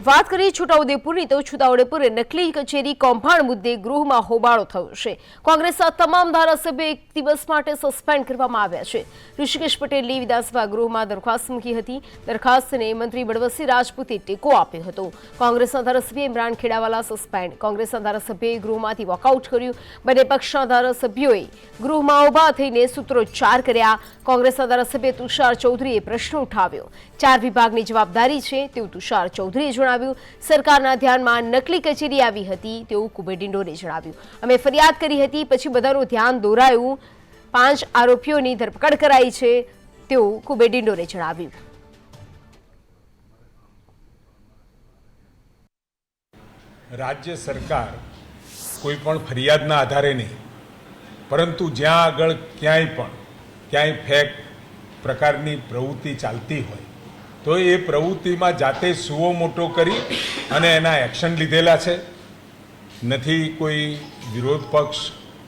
વાત કરીએ છોટાઉદેપુરની તો છોટાઉદેપુર નકલી કચેરી કૌભાંડ મુદ્દે ગૃહમાં હોબાળો થયો છે। કોંગ્રેસના તમામ ધારાસભ્યો 1 દિવસ માટે સસ્પેન્ડ કરવામાં આવ્યા છે। ઋષિકેશ પટેલની વિધાનસભા ગૃહમાં દરખાસ્ત મૂકી હતી। દરખાસ્તને મંત્રી બળવંતસિંહ રાજપૂતે ટેકો આપ્યો હતો। કોંગ્રેસના ધારાસભ્ય ઇમરાન ખેડાવાલા સસ્પેન્ડ। કોંગ્રેસના ધારાસભ્યએ ગૃહમાંથી વોકઆઉટ કર્યું। બંને પક્ષના ધારાસભ્યોએ ગૃહમાં ઊભા થઈને સૂત્રોચ્ચાર કર્યા। કોંગ્રેસના ધારાસભ્ય તુષાર ચૌધરીએ પ્રશ્ન ઉઠાવ્યો। 4 વિભાગની જવાબદારી છે તેવું તુષાર ચૌધરીએ જણાવ્યું। સરકારના ધ્યાનમાં નકલી કચેરી આવી હતી તેવું કુબેર ડિંડોરે જણાવ્યું। અમે ફરિયાદ કરી હતી, પછી બધાનું ધ્યાન દોરાયું। 5 આરોપીઓની ધરપકડ કરાઈ છે તેવું કુબેર ડિંડોરે જણાવ્યું। રાજ્ય સરકાર કોઈ પણ ફરિયાદના આધારે નહીં, પરંતુ જ્યાં આગળ ક્યાંય ફેક પ્રકારની પ્રવૃત્તિ ચાલતી હોય તો એ પ્રવૃત્તિમાં જાતે સુઓ મોટો કરી અને એના એક્શન લીધેલા છે। નથી કોઈ વિરોધ પક્ષ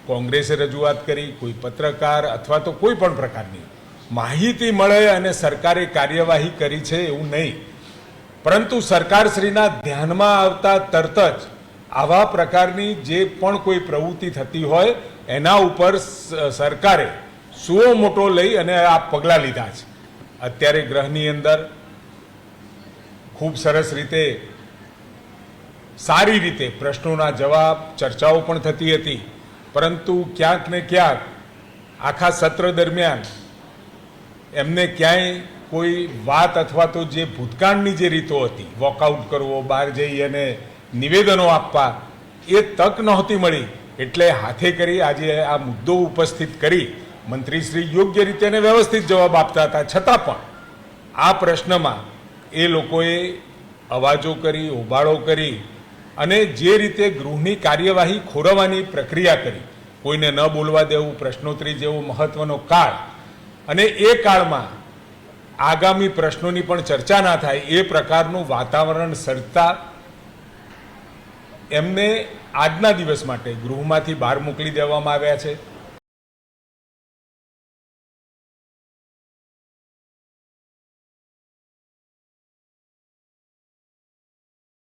કોંગ્રેસે રજૂઆત કરી, કોઈ પત્રકાર અથવા તો કોઈ પણ પ્રકારની માહિતી મળે અને સરકારે કાર્યવાહી કરી છે એવું નહીં, પરંતુ સરકારશ્રીના ધ્યાનમાં આવતા તરત જ આવા પ્રકારની જે પણ કોઈ પ્રવૃત્તિ થતી હોય એના ઉપર સરકારે સુઓ મોટો લઈ અને આ પગલાં લીધા છે। અત્યારે ગૃહની અંદર ખૂબ સરસ રીતે સારી રીતે પ્રશ્નોના જવાબ ચર્ચાઓ પણ થતી હતી, પરંતુ ક્યાંક ને ક્યાંક આખા સત્ર દરમિયાન એમને ક્યાંય કોઈ વાત અથવા તો જે ભૂતકાળની જે રીતો હતી, વોકઆઉટ કરવો, બહાર જઈ અને નિવેદનો આપવા, એ તક નહોતી મળી। એટલે હાથે કરી આજે આ મુદ્દો ઉપસ્થિત કરી મંત્રીશ્રી યોગ્ય રીતે અને વ્યવસ્થિત જવાબ આપતા હતા, છતાં પણ આ પ્રશ્નમાં એ લોકોએ અવાજો કરી, હોબાળો કરી અને જે રીતે ગૃહની કાર્યવાહી ખોરવવાની પ્રક્રિયા કરી, કોઈને ન બોલવા દેવું, પ્રશ્નોત્તરી જેવો મહત્વનો કાળ અને એ કાળમાં આગામી પ્રશ્નોની પણ ચર્ચા ના થાય એ પ્રકારનું વાતાવરણ સર્જતા એમને આજના દિવસ માટે ગૃહમાંથી બહાર મોકલી દેવામાં આવ્યા છે।